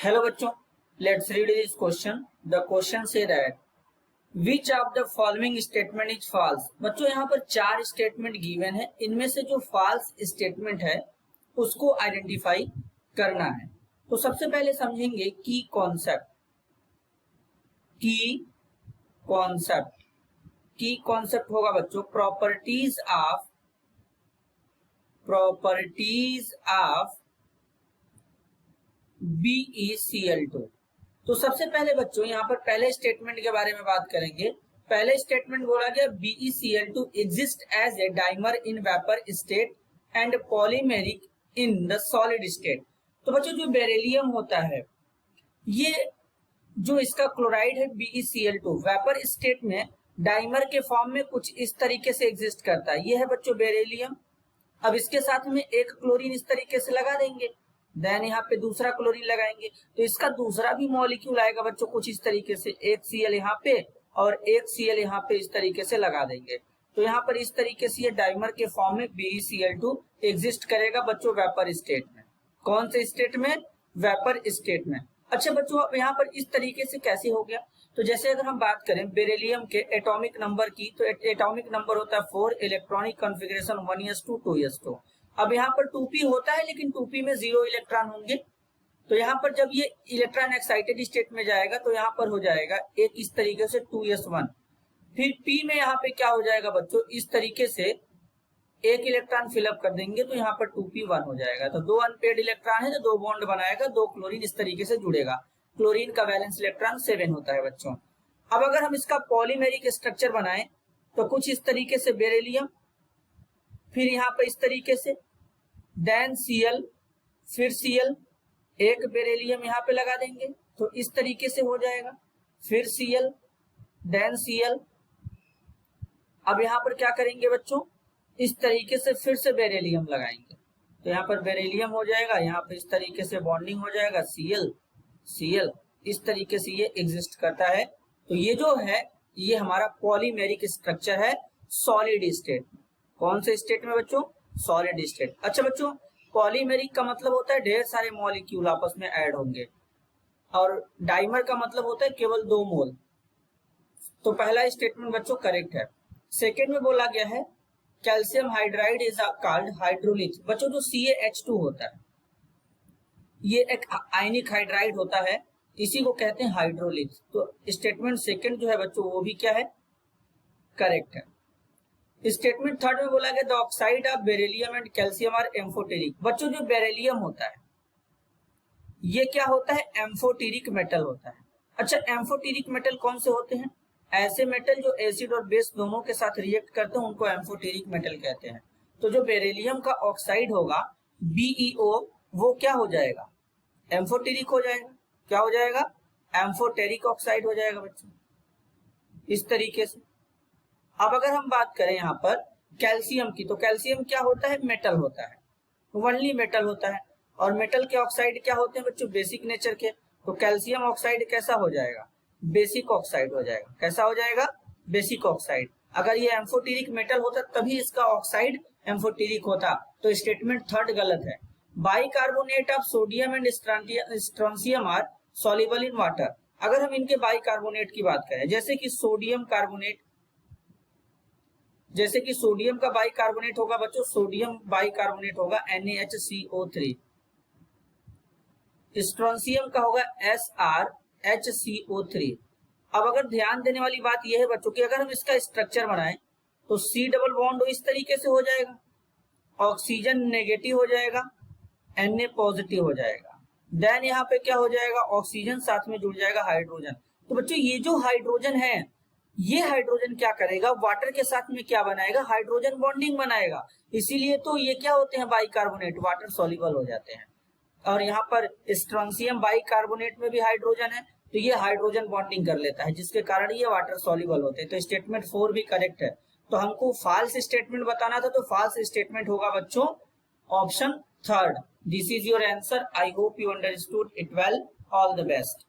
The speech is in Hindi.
Hello बच्चों, let's read this question. The question say that which of the following statement is false? बच्चों यहाँ पर 4 स्टेटमेंट गिवन है, इनमें से जो फॉल्स स्टेटमेंट है उसको आइडेंटिफाई करना है। तो सबसे पहले समझेंगे की कॉन्सेप्ट। की कॉन्सेप्ट होगा बच्चों प्रॉपर्टीज ऑफ BeCl2। तो सबसे पहले बच्चों यहाँ पर पहले स्टेटमेंट के बारे में बात करेंगे। पहले स्टेटमेंट बोला गया BeCl2 exist as a dimer in vapour state and polymeric in the solid state. तो बच्चों जो बेरिलियम होता है, ये जो इसका क्लोराइड है BeCl2 वेपर स्टेट में डाइमर के फॉर्म में कुछ इस तरीके से एग्जिस्ट करता है। ये है बच्चों बेरिलियम। अब इसके साथ में एक क्लोरीन इस तरीके से लगा देंगे, देन यहाँ पे दूसरा क्लोरीन लगाएंगे, तो इसका दूसरा भी मॉलिक्यूल आएगा बच्चों कुछ इस तरीके से, एक Cl यहाँ पे और एक Cl यहाँ पे इस तरीके से लगा देंगे। तो यहाँ पर इस तरीके से ये डाइमर के फॉर्म में BeCl2 एग्जिस्ट करेगा बच्चों वेपर स्टेट में। कौन से स्टेट में? वेपर स्टेट में। अच्छा बच्चों अब यहाँ पर इस तरीके से कैसे हो गया? तो जैसे अगर हम बात करें बेरिलियम के एटॉमिक नंबर की, तो एटॉमिक नंबर होता है 4, इलेक्ट्रॉनिक कॉन्फ़िगरेशन 1s2 2s2। अब यहाँ पर 2p होता है लेकिन 2p में 0 इलेक्ट्रॉन होंगे। तो यहाँ पर जब ये इलेक्ट्रॉन एक्साइटेड स्टेट में जाएगा तो यहाँ पर हो जाएगा एक इस तरीके से 2s1। फिर p में यहाँ पे क्या हो जाएगा बच्चों, इस तरीके से एक इलेक्ट्रॉन फिलअप कर देंगे तो यहाँ पर 2p1 हो जाएगा। तो 2 अनपेड इलेक्ट्रॉन है तो 2 बॉन्ड बनाएगा, 2 क्लोरीन इस तरीके से जुड़ेगा। क्लोरीन का वैलेंस इलेक्ट्रॉन 7 होता है बच्चों। अब अगर हम इसका पॉलीमेरिक स्ट्रक्चर बनाएं तो कुछ इस तरीके से बेरिलियम, फिर यहाँ पर इस तरीके से, देन Cl, फिर Cl, एक बेरिलियम यहाँ पे लगा देंगे तो इस तरीके से हो जाएगा, फिर Cl, देन Cl। अब यहाँ पर क्या करेंगे बच्चों, इस तरीके से फिर से बेरिलियम लगाएंगे तो यहाँ पर बेरिलियम हो जाएगा, यहाँ पे इस तरीके से बॉन्डिंग हो जाएगा Cl, इस तरीके से ये एग्जिस्ट करता है। तो ये जो है ये हमारा पॉलीमेरिक स्ट्रक्चर है सॉलिड स्टेट में। कौन से स्टेट में बच्चों? Solid state. अच्छा बच्चों पॉलीमेरिक का मतलब होता है ढेर सारे मॉलिक्यूल आपस में ऐड होंगे, और डाइमर का मतलब होता है केवल 2 मोल। तो पहला स्टेटमेंट बच्चों करेक्ट है। सेकेंड में बोला गया है calcium hydride is called hydrolith. बच्चों जो CaH2 होता है ये एक आयनिक हाइड्राइड होता है, इसी को कहते हैं हाइड्रोलिथ। तो स्टेटमेंट सेकेंड जो है बच्चों वो भी क्या है? करेक्ट है। स्टेटमेंट थर्ड में बोला गया the oxide of beryllium and calcium are amphoteric. बच्चों जो बेरिलियम होता है ये क्या होता है? एम्फोटेरिक मेटल होता है। अच्छा एम्फोटेरिक मेटल कौन से होते हैं? ऐसे मेटल जो एसिड और बेस दोनों के साथ रिएक्ट करते हैं उनको एम्फोटेरिक मेटल कहते हैं। तो जो बेरिलियम का ऑक्साइड होगा BeO वो क्या हो जाएगा? एम्फोटेरिक हो जाएगा। क्या हो जाएगा? एम्फोटेरिक ऑक्साइड हो जाएगा बच्चों, इस तरीके से। अब अगर हम बात करें यहाँ पर कैल्शियम की, तो कैल्शियम क्या होता है? मेटल होता है, वनली मेटल होता है। और मेटल के ऑक्साइड क्या होते हैं बच्चों? बेसिक नेचर के। तो कैल्शियम ऑक्साइड कैसा हो जाएगा? बेसिक ऑक्साइड हो जाएगा। कैसा हो जाएगा? Basic oxide. अगर ये एम्फोटेरिक मेटल होता तभी इसका ऑक्साइड एम्फोटेरिक होता। तो स्टेटमेंट थर्ड गलत है। Bicarbonate of sodium and strontium are soluble in water. अगर हम इनके बाइकार्बोनेट की बात करें, जैसे कि सोडियम कार्बोनेट, जैसे कि सोडियम का बाइकार्बोनेट होगा बच्चों, सोडियम बाइकार्बोनेट होगा NaHCO3। स्ट्रोंसियम का होगा SrHCO3। अब अगर ध्यान देने वाली बात यह है बच्चों कि अगर हम इसका स्ट्रक्चर बनाएं तो C डबल बॉन्ड इस तरीके से हो जाएगा, ऑक्सीजन नेगेटिव हो जाएगा, Na पॉजिटिव हो जाएगा, देन यहाँ पे क्या हो जाएगा? ऑक्सीजन साथ में जुड़ जाएगा हाइड्रोजन। तो बच्चों ये जो हाइड्रोजन है ये हाइड्रोजन क्या करेगा? वाटर के साथ में क्या बनाएगा? हाइड्रोजन बॉन्डिंग बनाएगा। इसीलिए तो ये क्या होते हैं? बाइकार्बोनेट, वाटर सॉल्युबल हो जाते हैं। और यहाँ पर स्ट्रोंसियम बाइकार्बोनेट में भी हाइड्रोजन है तो ये हाइड्रोजन बॉन्डिंग कर लेता है जिसके कारण ये वाटर सॉल्युबल होते हैं। तो स्टेटमेंट 4 भी करेक्ट है। तो हमको फॉल्स स्टेटमेंट बताना था, तो फॉल्स स्टेटमेंट होगा बच्चों option third. This is your answer. I hope you understood it well. All the best.